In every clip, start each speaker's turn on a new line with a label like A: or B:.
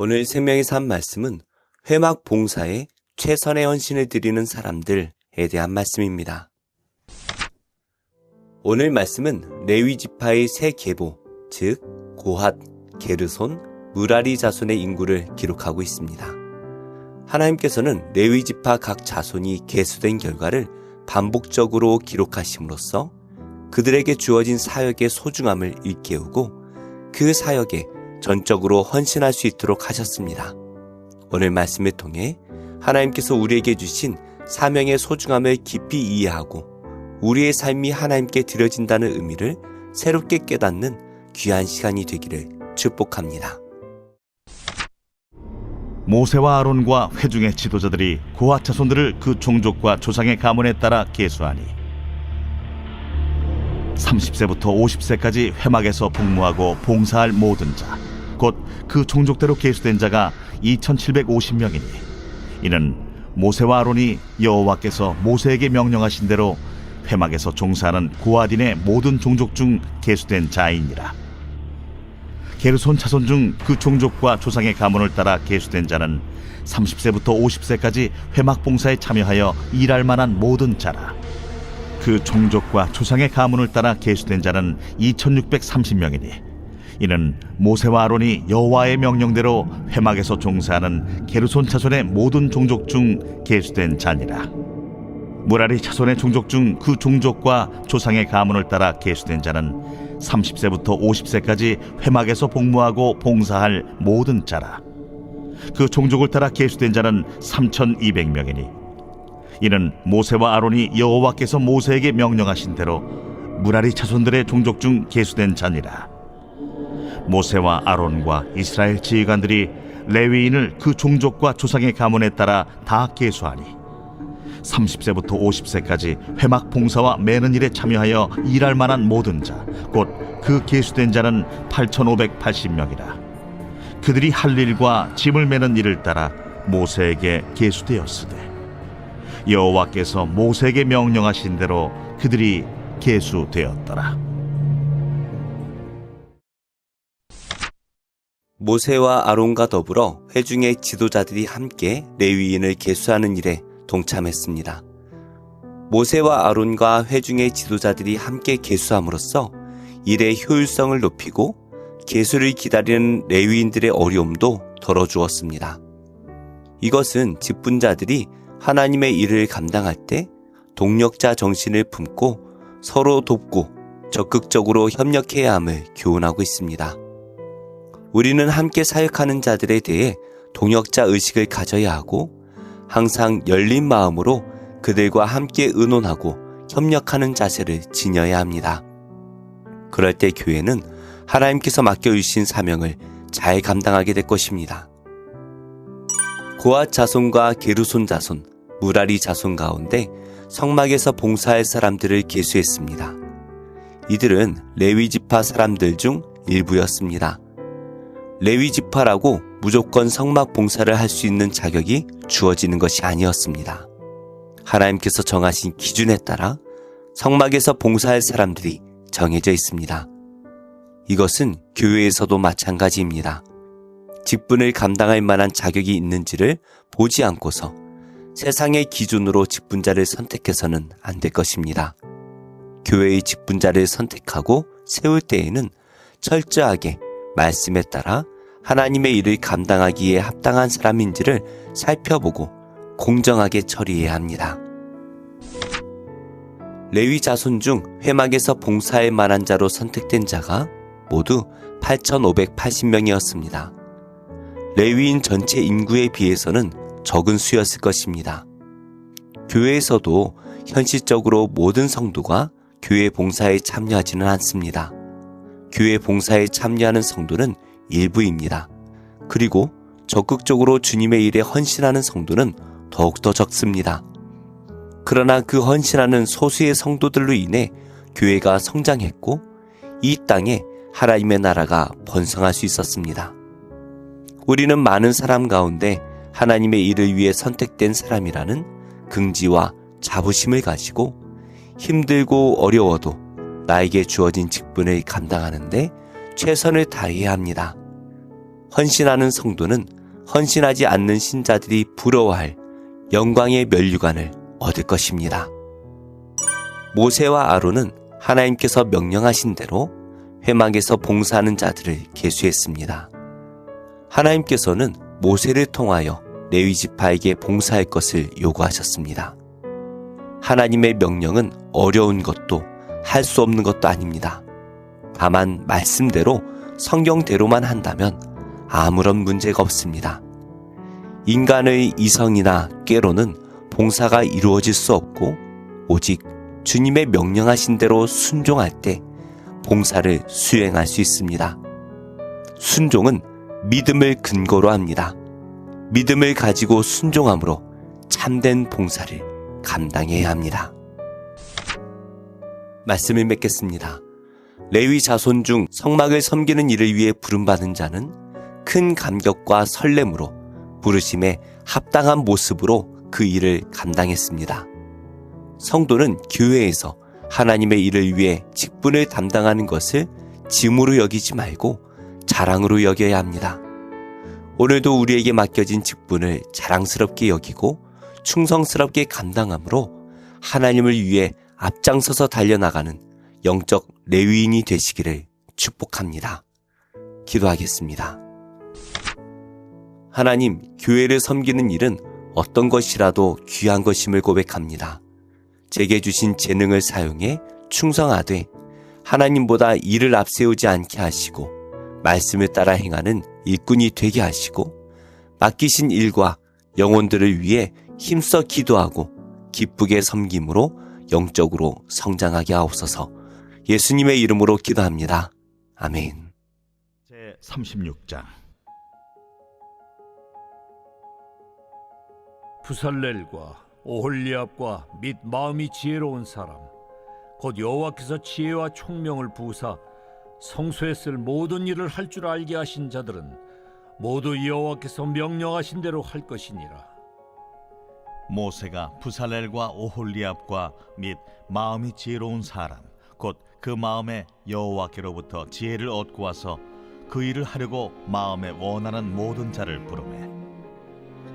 A: 오늘 생명의 삶 말씀은 회막 봉사에 최선의 헌신을 드리는 사람들에 대한 말씀입니다. 오늘 말씀은 레위 지파의 세 계보, 즉 고핫, 게르손, 무라리 자손의 인구를 기록하고 있습니다. 하나님께서는 레위 지파 각 자손이 계수된 결과를 반복적으로 기록하심으로써 그들에게 주어진 사역의 소중함을 일깨우고 그 사역에 전적으로 헌신할 수 있도록 하셨습니다. 오늘 말씀을 통해 하나님께서 우리에게 주신 사명의 소중함을 깊이 이해하고 우리의 삶이 하나님께 드려진다는 의미를 새롭게 깨닫는 귀한 시간이 되기를 축복합니다.
B: 모세와 아론과 회중의 지도자들이 고핫 자손들을 그 종족과 조상의 가문에 따라 계수하니 30세부터 50세까지 회막에서 복무하고 봉사할 모든 자, 곧 그 종족대로 계수된 자가 2750명이니 이는 모세와 아론이 여호와께서 모세에게 명령하신 대로 회막에서 종사하는 고핫인의 모든 종족 중 계수된 자이니라. 게르손 자손 중 그 종족과 조상의 가문을 따라 계수된 자는 30세부터 50세까지 회막 봉사에 참여하여 일할 만한 모든 자라. 그 종족과 조상의 가문을 따라 계수된 자는 2630명이니 이는 모세와 아론이 여호와의 명령대로 회막에서 종사하는 게르손 자손의 모든 종족 중 계수된 자니라. 무라리 자손의 종족 중 그 종족과 조상의 가문을 따라 계수된 자는 30세부터 50세까지 회막에서 복무하고 봉사할 모든 자라. 그 종족을 따라 계수된 자는 3200명이니 이는 모세와 아론이 여호와께서 모세에게 명령하신 대로 무라리 자손들의 종족 중 계수된 자니라. 모세와 아론과 이스라엘 지휘관들이 레위인을 그 종족과 조상의 가문에 따라 다 계수하니 30세부터 50세까지 회막 봉사와 매는 일에 참여하여 일할 만한 모든 자, 곧 그 계수된 자는 8580명이라. 그들이 할 일과 짐을 매는 일을 따라 모세에게 계수되었으되 여호와께서 모세에게 명령하신 대로 그들이 계수되었더라.
A: 모세와 아론과 더불어 회중의 지도자들이 함께 레위인을 계수하는 일에 동참했습니다. 모세와 아론과 회중의 지도자들이 함께 계수함으로써 일의 효율성을 높이고 계수를 기다리는 레위인들의 어려움도 덜어주었습니다. 이것은 직분자들이 하나님의 일을 감당할 때 동력자 정신을 품고 서로 돕고 적극적으로 협력해야 함을 교훈하고 있습니다. 우리는 함께 사역하는 자들에 대해 동역자 의식을 가져야 하고 항상 열린 마음으로 그들과 함께 의논하고 협력하는 자세를 지녀야 합니다. 그럴 때 교회는 하나님께서 맡겨주신 사명을 잘 감당하게 될 것입니다. 고핫 자손과 게르손 자손, 무라리 자손 가운데 성막에서 봉사할 사람들을 계수했습니다. 이들은 레위 지파 사람들 중 일부였습니다. 레위 지파라고 무조건 성막 봉사를 할 수 있는 자격이 주어지는 것이 아니었습니다. 하나님께서 정하신 기준에 따라 성막에서 봉사할 사람들이 정해져 있습니다. 이것은 교회에서도 마찬가지입니다. 직분을 감당할 만한 자격이 있는지를 보지 않고서 세상의 기준으로 직분자를 선택해서는 안 될 것입니다. 교회의 직분자를 선택하고 세울 때에는 철저하게 말씀에 따라 하나님의 일을 감당하기에 합당한 사람인지를 살펴보고 공정하게 처리해야 합니다. 레위 자손 중 회막에서 봉사할 만한 자로 선택된 자가 모두 8580명이었습니다. 레위인 전체 인구에 비해서는 적은 수였을 것입니다. 교회에서도 현실적으로 모든 성도가 교회 봉사에 참여하지는 않습니다. 교회 봉사에 참여하는 성도는 일부입니다. 그리고 적극적으로 주님의 일에 헌신하는 성도는 더욱더 적습니다. 그러나 그 헌신하는 소수의 성도들로 인해 교회가 성장했고 이 땅에 하나님의 나라가 번성할 수 있었습니다. 우리는 많은 사람 가운데 하나님의 일을 위해 선택된 사람이라는 긍지와 자부심을 가지고 힘들고 어려워도 나에게 주어진 직분을 감당하는데 최선을 다해야 합니다. 헌신하는 성도는 헌신하지 않는 신자들이 부러워할 영광의 면류관을 얻을 것입니다. 모세와 아론은 하나님께서 명령하신 대로 회막에서 봉사하는 자들을 계수했습니다. 하나님께서는 모세를 통하여 레위 지파에게 봉사할 것을 요구하셨습니다. 하나님의 명령은 어려운 것도 할 수 없는 것도 아닙니다. 다만 말씀대로 성경대로만 한다면 아무런 문제가 없습니다. 인간의 이성이나 꾀로는 봉사가 이루어질 수 없고 오직 주님의 명령하신 대로 순종할 때 봉사를 수행할 수 있습니다. 순종은 믿음을 근거로 합니다. 믿음을 가지고 순종함으로 참된 봉사를 감당해야 합니다. 말씀을 맺겠습니다. 레위 자손 중 성막을 섬기는 일을 위해 부름받은 자는 큰 감격과 설렘으로 부르심에 합당한 모습으로 그 일을 감당했습니다. 성도는 교회에서 하나님의 일을 위해 직분을 담당하는 것을 짐으로 여기지 말고 자랑으로 여겨야 합니다. 오늘도 우리에게 맡겨진 직분을 자랑스럽게 여기고 충성스럽게 감당함으로 하나님을 위해 앞장서서 달려나가는 영적 레위인이 되시기를 축복합니다. 기도하겠습니다. 하나님, 교회를 섬기는 일은 어떤 것이라도 귀한 것임을 고백합니다. 제게 주신 재능을 사용해 충성하되 하나님보다 일을 앞세우지 않게 하시고 말씀을 따라 행하는 일꾼이 되게 하시고 맡기신 일과 영혼들을 위해 힘써 기도하고 기쁘게 섬김으로 영적으로 성장하게 하옵소서. 예수님의 이름으로 기도합니다. 아멘.
B: 제36장.
C: 부살렐과 오홀리압과 및 마음이 지혜로운 사람 곧 여호와께서 지혜와 총명을 부으사 성소에 쓸 모든 일을 할 줄 알게 하신 자들은 모두 여호와께서 명령하신 대로 할 것이니라.
B: 모세가 부살렐과 오홀리압과 및 마음이 지혜로운 사람 곧 그 마음에 여호와께로부터 지혜를 얻고 와서 그 일을 하려고 마음에 원하는 모든 자를 부르매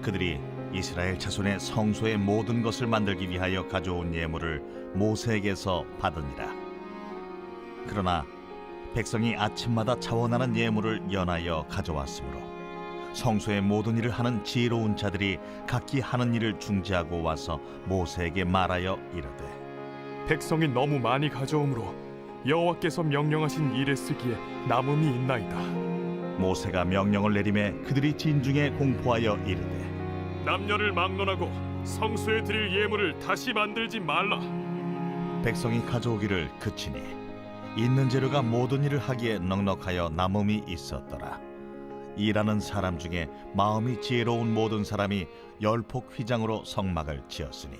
B: 그들이 이스라엘 자손의 성소의 모든 것을 만들기 위하여 가져온 예물을 모세에게서 받으니라. 그러나 백성이 아침마다 자원하는 예물을 연하여 가져왔으므로 성소의 모든 일을 하는 지혜로운 자들이 각기 하는 일을 중지하고 와서 모세에게 말하여 이르되
D: 백성이 너무 많이 가져오므로 여호와께서 명령하신 일에 쓰기에 남음이 있나이다.
B: 모세가 명령을 내리매 그들이 진중에 공포하여 이르되
D: 남녀를 막론하고 성소에 드릴 예물을 다시 만들지 말라.
B: 백성이 가져오기를 그치니 있는 재료가 모든 일을 하기에 넉넉하여 남음이 있었더라. 일하는 사람 중에 마음이 지혜로운 모든 사람이 10폭 휘장으로 성막을 지었으니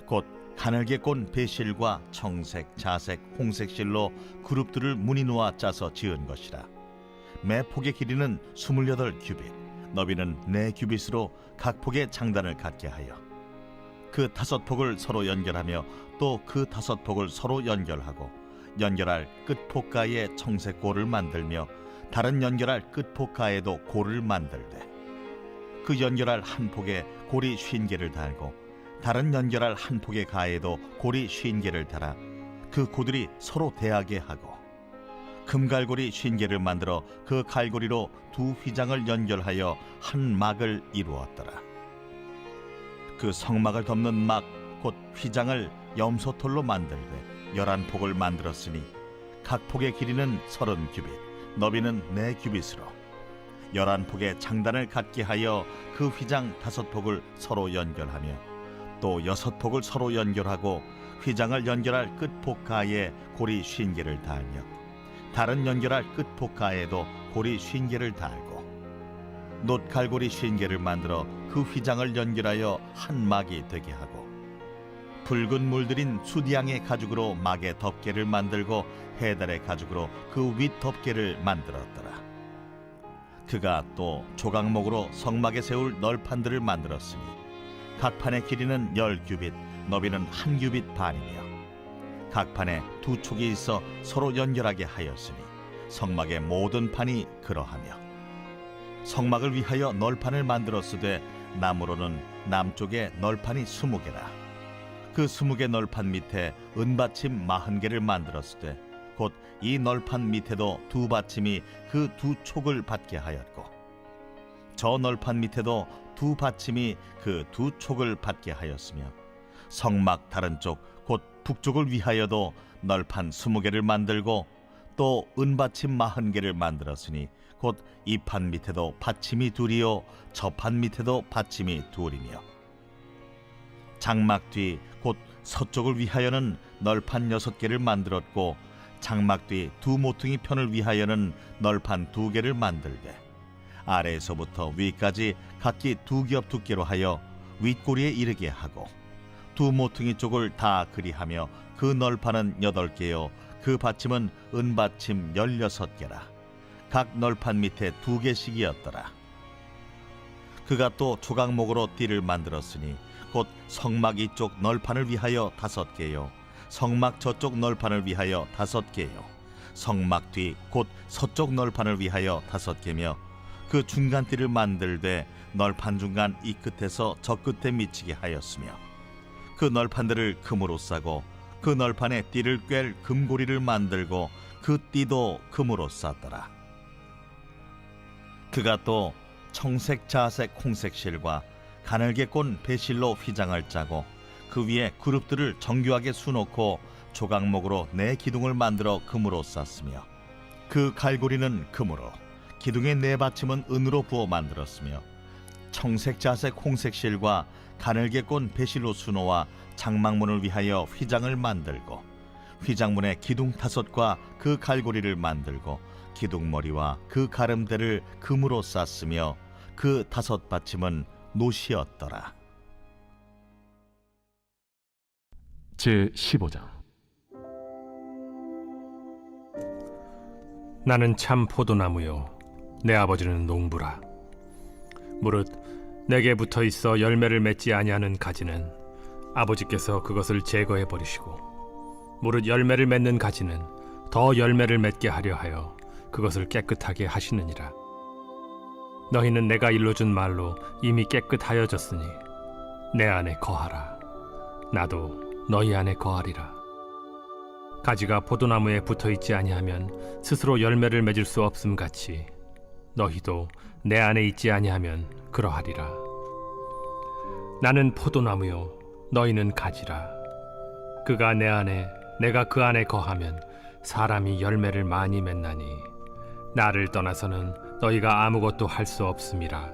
B: 곧 가늘게 꼰 배실과 청색, 자색, 홍색 실로 그룹들을 무늬 놓아 짜서 지은 것이라. 매 폭의 길이는 28규빗, 너비는 4규빗으로 각 폭의 장단을 갖게 하여 그 5폭을 서로 연결하며 또 그 5폭을 서로 연결하고 연결할 끝폭가에 청색골을 만들며 다른 연결할 끝폭가에도 골을 만들되 그 연결할 한 폭에 골이 50개를 달고 다른 연결할 한 폭의 가에도 골이 50개를 달아 그 고들이 서로 대하게 하고 금갈고리 50개를 만들어 그 갈고리로 두 휘장을 연결하여 한 막을 이루었더라. 그 성막을 덮는 막 곧 휘장을 염소털로 만들되 11폭을 만들었으니 각 폭의 길이는 30규빗, 너비는 4규빗으로 11폭의 장단을 갖게 하여 그 휘장 5폭을 서로 연결하며 또 6폭을 서로 연결하고 휘장을 연결할 끝폭가에 고리 50개를 달며 다른 연결할 끝폭가에도 고리 50개를 달고 놋갈고리 50개를 만들어 그 휘장을 연결하여 한 막이 되게 하고 붉은 물들인 수디양의 가죽으로 막의 덮개를 만들고 해달의 가죽으로 그 윗 덮개를 만들었더라. 그가 또 조각목으로 성막에 세울 널판들을 만들었으니 각 판의 길이는 10규빗, 너비는 1규빗 반이며 각 판에 2촉이 있어 서로 연결하게 하였으니 성막의 모든 판이 그러하며 성막을 위하여 널판을 만들었으되 나무로는 남쪽에 널판이 20개라. 그 20개 널판 밑에 은받침 40개를 만들었으되 곧 이 널판 밑에도 두 받침이 그 두 촉을 받게 하였고 저 널판 밑에도 두 받침이 그 두 촉을 받게 하였으며 성막 다른 쪽 곧 북쪽을 위하여도 널판 20개를 만들고 또 은받침 40개를 만들었으니 곧 이 판 밑에도 받침이 둘이요 저 판 밑에도 받침이 둘이며 장막 뒤 곧 서쪽을 위하여는 널판 6개를 만들었고 장막 뒤 두 모퉁이 편을 위하여는 널판 2개를 만들되 아래에서부터 위까지 각기 2겹 두께로 하여 윗꼬리에 이르게 하고 두 모퉁이 쪽을 다 그리하며 그 널판은 8개요 그 받침은 은받침 16개라. 각 널판 밑에 2개씩이었더라. 그가 또 조각목으로 띠를 만들었으니 곧 성막 이쪽 널판을 위하여 5개요 성막 저쪽 널판을 위하여 5개요 성막 뒤 곧 서쪽 널판을 위하여 5개며 그 중간 띠를 만들되 널판 중간 이 끝에서 저 끝에 미치게 하였으며 그 널판들을 금으로 싸고 그 널판에 띠를 꿰 금고리를 만들고 그 띠도 금으로 쌌더라. 그가 또 청색, 자색, 홍색 실과 가늘게 꼰 배실로 휘장을 짜고 그 위에 그룹들을 정교하게 수놓고 조각목으로 네 기둥을 만들어 금으로 쌌으며 그 갈고리는 금으로 기둥의 네 받침은 은으로 부어 만들었으며 청색, 자색, 홍색 실과 가늘게 꼰 배실로 수놓아 장막문을 위하여 휘장을 만들고 휘장문의 기둥 5과 그 갈고리를 만들고 기둥머리와 그 가름대를 금으로 쌌으며 그 5 받침은 노시였더라.
E: 제15장. 나는 참 포도나무요 내 아버지는 농부라. 무릇 내게 붙어 있어 열매를 맺지 아니하는 가지는 아버지께서 그것을 제거해 버리시고 무릇 열매를 맺는 가지는 더 열매를 맺게 하려 하여 그것을 깨끗하게 하시느니라. 너희는 내가 일러준 말로 이미 깨끗하여졌으니 내 안에 거하라. 나도 너희 안에 거하리라. 가지가 포도나무에 붙어있지 아니하면 스스로 열매를 맺을 수 없음 같이 너희도 내 안에 있지 아니하면 그러하리라. 나는 포도나무요 너희는 가지라. 그가 내 안에 내가 그 안에 거하면 사람이 열매를 많이 맺나니 나를 떠나서는 너희가 아무것도 할 수 없음이라.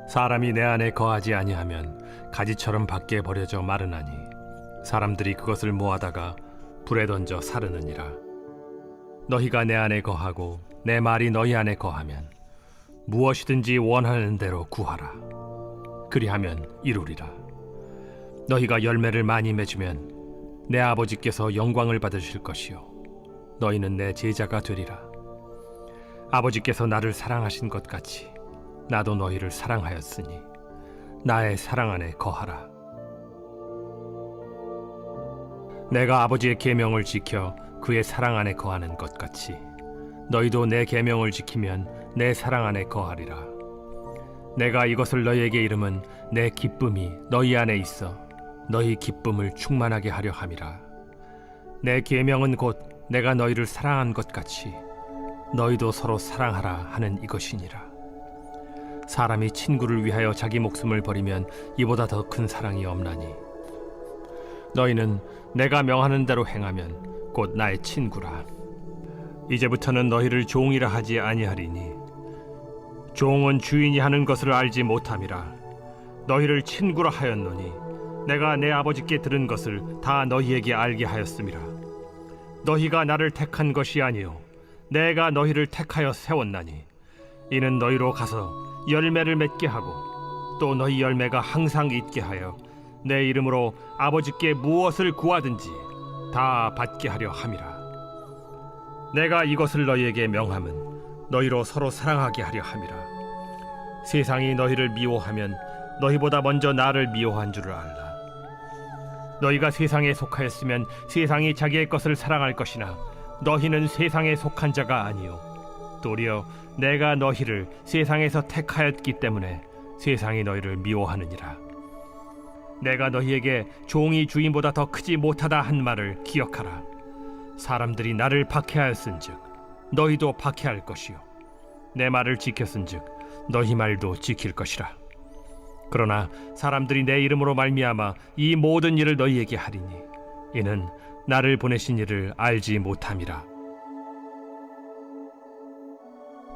E: 사람이 내 안에 거하지 아니하면 가지처럼 밖에 버려져 마르나니 사람들이 그것을 모아다가 불에 던져 사르느니라. 너희가 내 안에 거하고 내 말이 너희 안에 거하면 무엇이든지 원하는 대로 구하라. 그리하면 이루리라. 너희가 열매를 많이 맺으면 내 아버지께서 영광을 받으실 것이요 너희는 내 제자가 되리라. 아버지께서 나를 사랑하신 것 같이 나도 너희를 사랑하였으니 나의 사랑 안에 거하라. 내가 아버지의 계명을 지켜 그의 사랑 안에 거하는 것 같이 너희도 내 계명을 지키면 내 사랑 안에 거하리라. 내가 이것을 너희에게 이름은 내 기쁨이 너희 안에 있어 너희 기쁨을 충만하게 하려 함이라. 내 계명은 곧 내가 너희를 사랑한 것 같이 너희도 서로 사랑하라 하는 이것이니라. 사람이 친구를 위하여 자기 목숨을 버리면 이보다 더 큰 사랑이 없나니 너희는 내가 명하는 대로 행하면 곧 나의 친구라. 이제부터는 너희를 종이라 하지 아니하리니 종은 주인이 하는 것을 알지 못함이라. 너희를 친구라 하였노니 내가 내 아버지께 들은 것을 다 너희에게 알게 하였음이라. 너희가 나를 택한 것이 아니요 내가 너희를 택하여 세웠나니 이는 너희로 가서 열매를 맺게 하고 또 너희 열매가 항상 있게 하여 내 이름으로 아버지께 무엇을 구하든지 다 받게 하려 함이라. 내가 이것을 너희에게 명함은 너희로 서로 사랑하게 하려 함이라. 세상이 너희를 미워하면 너희보다 먼저 나를 미워한 줄을 알라. 너희가 세상에 속하였으면 세상이 자기의 것을 사랑할 것이나 너희는 세상에 속한 자가 아니요 도리어 내가 너희를 세상에서 택하였기 때문에 세상이 너희를 미워하느니라. 내가 너희에게 종이 주인보다 더 크지 못하다 한 말을 기억하라. 사람들이 나를 박해하였은즉 너희도 박해할 것이요 내 말을 지켰은즉 너희 말도 지킬 것이라. 그러나 사람들이 내 이름으로 말미암아 이 모든 일을 너희에게 하리니 이는 나를 보내신 이를 알지 못함이라.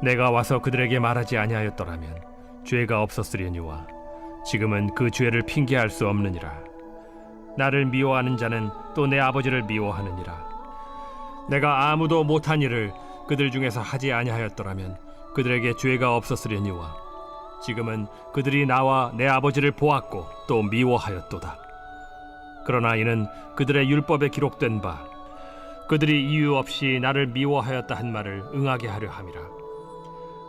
E: 내가 와서 그들에게 말하지 아니하였더라면 죄가 없었으려니와 지금은 그 죄를 핑계할 수 없느니라. 나를 미워하는 자는 또 내 아버지를 미워하느니라. 내가 아무도 못한 일을 그들 중에서 하지 아니하였더라면 그들에게 죄가 없었으려니와 지금은 그들이 나와 내 아버지를 보았고 또 미워하였도다. 그러나 이는 그들의 율법에 기록된 바 그들이 이유 없이 나를 미워하였다 한 말을 응하게 하려 함이라.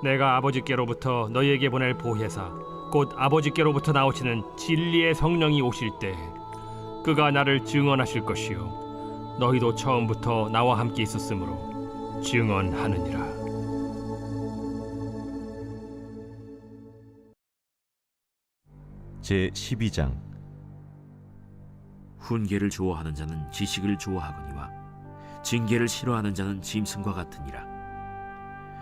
E: 내가 아버지께로부터 너희에게 보낼 보혜사 곧 아버지께로부터 나오시는 진리의 성령이 오실 때 그가 나를 증언하실 것이요 너희도 처음부터 나와 함께 있었으므로 증언하느니라.
F: 제 12장.
G: 훈계를 좋아하는 자는 지식을 좋아하거니와 징계를 싫어하는 자는 짐승과 같으니라.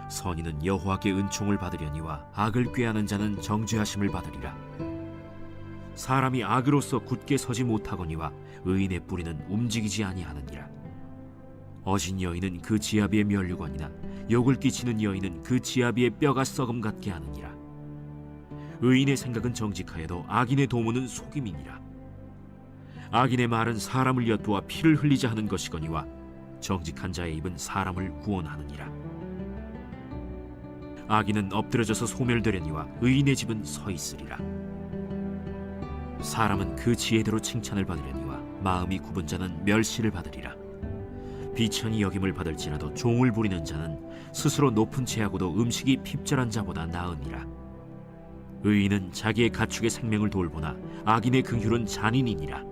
G: 선인은 여호와께 은총을 받으려니와 악을 꾀하는 자는 정죄하심을 받으리라. 사람이 악으로서 굳게 서지 못하거니와 의인의 뿌리는 움직이지 아니하느니라. 어진 여인은 그 지아비의 면류관이나 욕을 끼치는 여인은 그 지아비의 뼈가 썩음 같게 하느니라. 의인의 생각은 정직하여도 악인의 도모는 속임이니라. 악인의 말은 사람을 엿보아 피를 흘리자 하는 것이거니와 정직한 자의 입은 사람을 구원하느니라. 악인은 엎드려져서 소멸되려니와 의인의 집은 서 있으리라. 사람은 그 지혜대로 칭찬을 받으려니와 마음이 굽은 자는 멸시를 받으리라. 비천히 여김을 받을지라도 종을 부리는 자는 스스로 높은 채하고도 음식이 핍절한 자보다 나으니라. 의인은 자기의 가축의 생명을 돌보나 악인의 긍휼은 잔인이니라.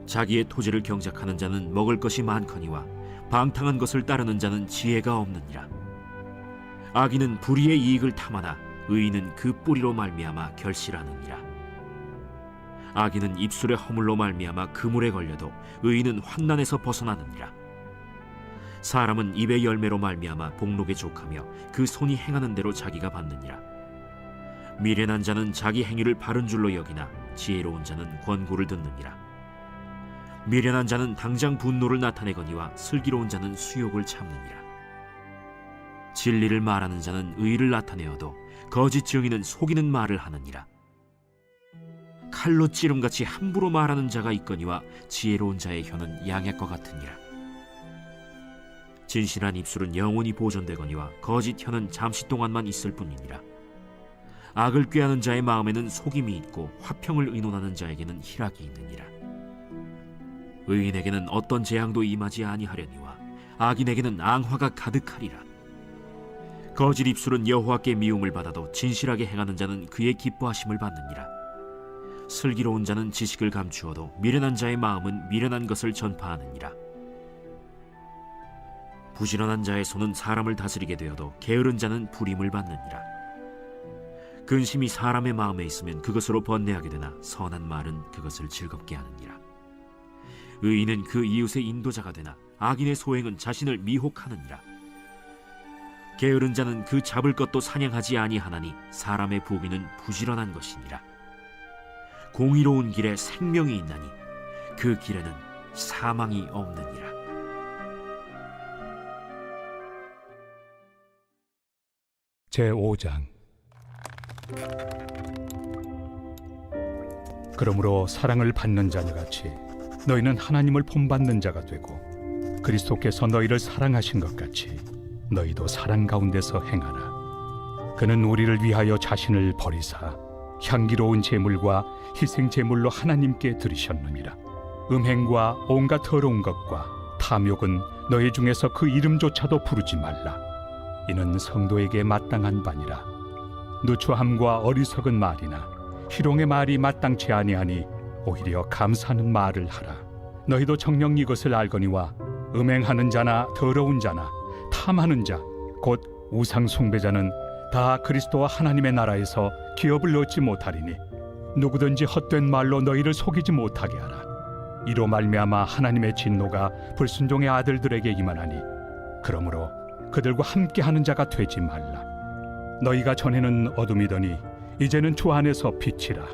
G: 자기의 토지를 경작하는 자는 먹을 것이 많거니와 방탕한 것을 따르는 자는 지혜가 없느니라. 악인은 불의의 이익을 탐하나 의인은 그 뿌리로 말미암아 결실하느니라. 악인은 입술의 허물로 말미암아 그물에 걸려도 의인은 환난에서 벗어나느니라. 사람은 입의 열매로 말미암아 복록에 족하며 그 손이 행하는 대로 자기가 받느니라. 미련한 자는 자기 행위를 바른 줄로 여기나 지혜로운 자는 권고를 듣느니라. 미련한 자는 당장 분노를 나타내거니와 슬기로운 자는 수욕을 참느니라. 진리를 말하는 자는 의를 나타내어도 거짓 증인은 속이는 말을 하느니라. 칼로 찌름같이 함부로 말하는 자가 있거니와 지혜로운 자의 혀는 양약과 같으니라. 진실한 입술은 영원히 보존되거니와 거짓 혀는 잠시 동안만 있을 뿐이니라. 악을 꾀하는 자의 마음에는 속임이 있고 화평을 의논하는 자에게는 희락이 있느니라. 의인에게는 어떤 재앙도 임하지 아니하려니와 악인에게는 앙화가 가득하리라. 거짓 입술은 여호와께 미움을 받아도 진실하게 행하는 자는 그의 기뻐하심을 받느니라. 슬기로운 자는 지식을 감추어도 미련한 자의 마음은 미련한 것을 전파하느니라. 부지런한 자의 손은 사람을 다스리게 되어도 게으른 자는 불임을 받느니라. 근심이 사람의 마음에 있으면 그것으로 번뇌하게 되나 선한 말은 그것을 즐겁게 하느니라. 의인은 그 이웃의 인도자가 되나 악인의 소행은 자신을 미혹하느니라. 게으른 자는 그 잡을 것도 사냥하지 아니하나니 사람의 부귀는 부지런한 것이니라. 공의로운 길에 생명이 있나니 그 길에는 사망이 없느니라.
H: 제5장. 그러므로 사랑을 받는 자녀같이 너희는 하나님을 본받는 자가 되고 그리스도께서 너희를 사랑하신 것 같이 너희도 사랑 가운데서 행하라. 그는 우리를 위하여 자신을 버리사 향기로운 제물과 희생 제물로 하나님께 드리셨느니라. 음행과 온갖 더러운 것과 탐욕은 너희 중에서 그 이름조차도 부르지 말라. 이는 성도에게 마땅한 바니라. 누추함과 어리석은 말이나 희롱의 말이 마땅치 아니하니 오히려 감사하는 말을 하라. 너희도 정녕 이것을 알거니와 음행하는 자나 더러운 자나 탐하는 자 곧 우상 숭배자는 다 그리스도와 하나님의 나라에서 기업을 얻지 못하리니 누구든지 헛된 말로 너희를 속이지 못하게 하라. 이로 말미암아 하나님의 진노가 불순종의 아들들에게 임하나니 그러므로 그들과 함께하는 자가 되지 말라. 너희가 전에는 어둠이더니 이제는 주 안에서 빛이라.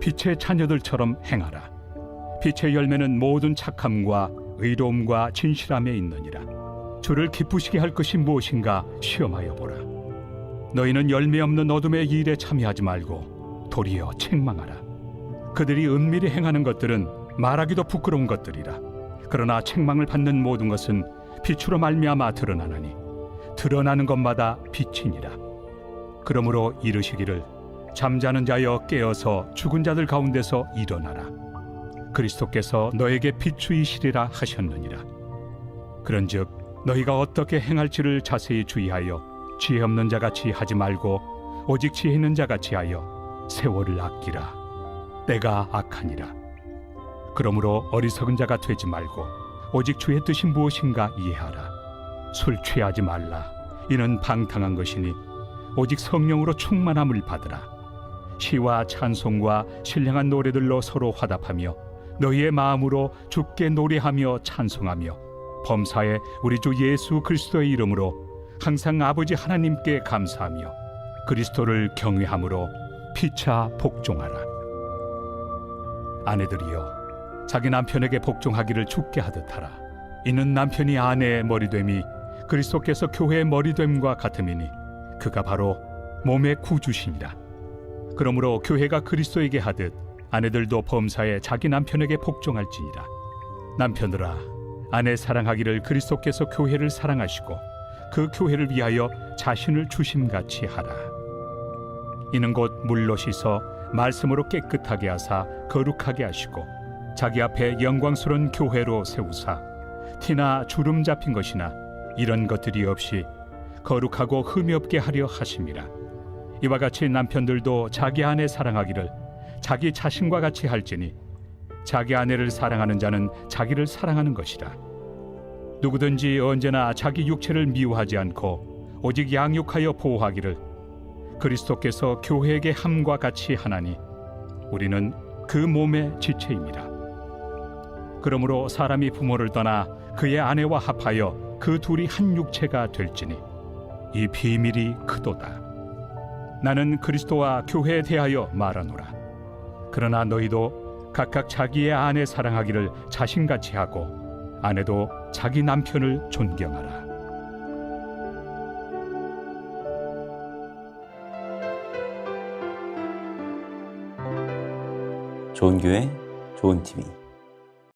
H: 빛의 자녀들처럼 행하라. 빛의 열매는 모든 착함과 의로움과 진실함에 있느니라. 주를 기쁘시게 할 것이 무엇인가 시험하여 보라. 너희는 열매 없는 어둠의 일에 참여하지 말고 도리어 책망하라. 그들이 은밀히 행하는 것들은 말하기도 부끄러운 것들이라. 그러나 책망을 받는 모든 것은 빛으로 말미암아 드러나나니 드러나는 것마다 빛이니라. 그러므로 이르시기를 잠자는 자여 깨어서 죽은 자들 가운데서 일어나라. 그리스도께서 너에게 비추이시리라 하셨느니라. 그런즉 너희가 어떻게 행할지를 자세히 주의하여 지혜 없는 자같이 하지 말고 오직 지혜 있는 자같이 하여 세월을 아끼라. 때가 악하니라. 그러므로 어리석은 자가 되지 말고 오직 주의 뜻이 무엇인가 이해하라. 술 취하지 말라. 이는 방탕한 것이니 오직 성령으로 충만함을 받으라. 시와 찬송과 신령한 노래들로 서로 화답하며 너희의 마음으로 주께 노래하며 찬송하며 범사에 우리 주 예수 그리스도의 이름으로 항상 아버지 하나님께 감사하며 그리스도를 경외함으로 피차 복종하라. 아내들이여 자기 남편에게 복종하기를 주께 하듯 하라. 이는 남편이 아내의 머리됨이 그리스도께서 교회의 머리됨과 같음이니 그가 바로 몸의 구주시니라. 그러므로 교회가 그리스도에게 하듯 아내들도 범사에 자기 남편에게 복종할지니라. 남편들아 아내 사랑하기를 그리스도께서 교회를 사랑하시고 그 교회를 위하여 자신을 주심같이 하라. 이는 곧 물로 씻어 말씀으로 깨끗하게 하사 거룩하게 하시고 자기 앞에 영광스러운 교회로 세우사 티나 주름 잡힌 것이나 이런 것들이 없이 거룩하고 흠이 없게 하려 하심이라. 이와 같이 남편들도 자기 아내 사랑하기를 자기 자신과 같이 할지니 자기 아내를 사랑하는 자는 자기를 사랑하는 것이라. 누구든지 언제나 자기 육체를 미워하지 않고 오직 양육하여 보호하기를 그리스도께서 교회에게 함과 같이 하나니 우리는 그 몸의 지체입니다. 그러므로 사람이 부모를 떠나 그의 아내와 합하여 그 둘이 한 육체가 될지니 이 비밀이 크도다. 나는 그리스도와 교회에 대하여 말하노라. 그러나 너희도 각각 자기의 아내 사랑하기를 자신같이 하고 아내도 자기 남편을 존경하라.
A: 좋은 교회, 좋은 TV.